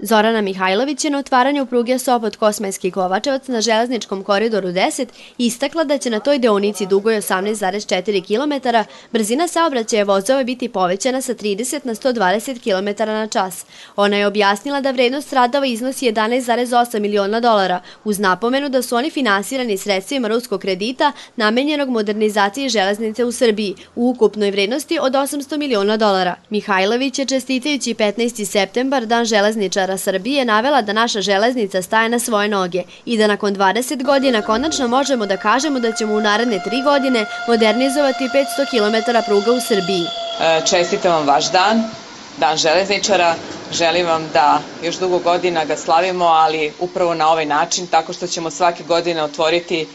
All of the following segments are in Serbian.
Zorana Mihajlović je na otvaranju pruge Sopot-Kosmajski Kovačevac na železničkom koridoru 10 istakla da će na toj deonici dugoj 18,4 km brzina saobraćaja vozova biti povećana sa 30 na 120 km na čas. Ona je objasnila da vrednost radova iznosi 11,8 miliona dolara, uz napomenu da su oni finansirani sredstvima ruskog kredita namenjenog modernizaciji železnice u Srbiji u ukupnoj vrednosti od 800 miliona dolara. Mihajlović je čestitajući 15. septembar, Dan železničara Srbije, navela da naša železnica staje na svoje noge i da nakon 20 godina konačno možemo da kažemo da ćemo u naredne 3 godine modernizovati 500 km pruga u Srbiji. Čestitam vam vaš dan, Dan železničara. Želim vam da još dugo godina ga slavimo, ali upravo na ovaj način, tako što ćemo svake godine otvoriti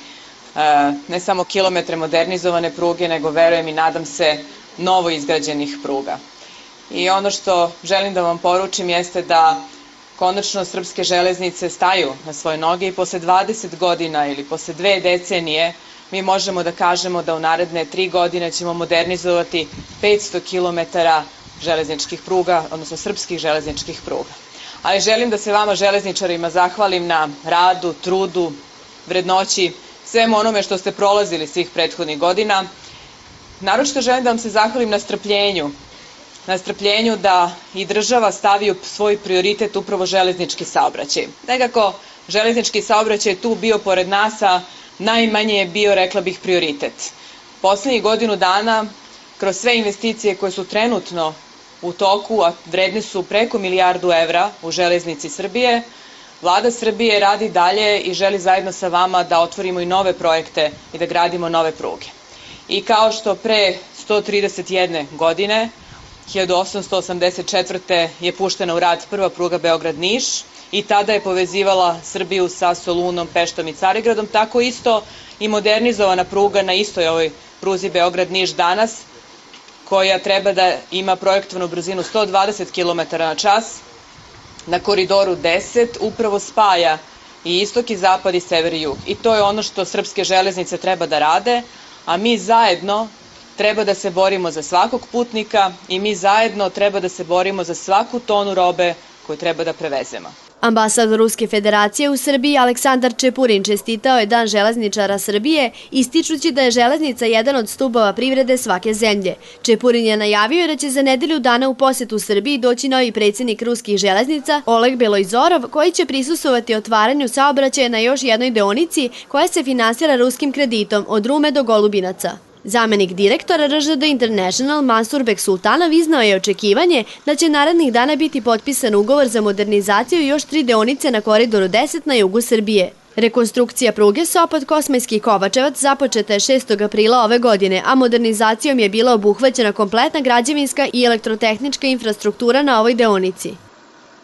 ne samo kilometre modernizovane pruge, nego verujem i nadam se novo izgrađenih pruga. I ono što želim da vam poručim jeste da konačno srpske železnice staju na svoje noge i posle 20 godina ili posle 2 decenije mi možemo da kažemo da u naredne 3 godine ćemo modernizovati 500 km železničkih pruga, odnosno srpskih železničkih pruga. Ali želim da se vama železničarima zahvalim na radu, trudu, vrednoći, svemu onome što ste prolazili svih prethodnih godina. Naročito želim da vam se zahvalim na strpljenju da i država stavi u svoj prioritet upravo železnički saobraćaj. Nekako železnički saobraćaj je tu bio pored nas, a najmanje je bio, rekla bih, prioritet. Poslednjih godinu dana, kroz sve investicije koje su trenutno u toku, a vredne su preko milijardu evra u železnici Srbije, Vlada Srbije radi dalje i želi zajedno sa vama da otvorimo i nove projekte i da gradimo nove pruge. I kao što pre 131 godine, 1884. je puštena u rad prva pruga Beograd-Niš i tada je povezivala Srbiju sa Solunom, Peštom i Carigradom, tako isto i modernizovana pruga na istoj ovoj pruzi Beograd-Niš danas, koja treba da ima projektovanu brzinu 120 km na čas, na koridoru 10 upravo spaja i istok i zapad i sever i jug. I to je ono što srpske železnice treba da rade, a mi zajedno treba da se borimo za svakog putnika i mi zajedno treba da se borimo za svaku tonu robe koju treba da prevezemo. Ambasador Ruske federacije u Srbiji Aleksandar Čepurin čestitao je Dan železničara Srbije, ističući da je železnica jedan od stubova privrede svake zemlje. Čepurin je najavio da će za nedelju dana u posetu Srbiji doći novi predsjednik ruskih železnica Oleg Belojzorov, koji će prisustvovati otvaranju saobraćaja na još jednoj deonici koja se finansira ruskim kreditom od Rume do Golubinaca. Zamenik direktora RŽD International Mansur Beksultanov iznao je očekivanje da će narednih dana biti potpisan ugovor za modernizaciju još 3 deonice na koridoru 10 na jugu Srbije. Rekonstrukcija pruge Sopot-Kosmajski Kovačevac započeta je 6. aprila ove godine, a modernizacijom je bila obuhvaćena kompletna građevinska i elektrotehnička infrastruktura na ovoj deonici.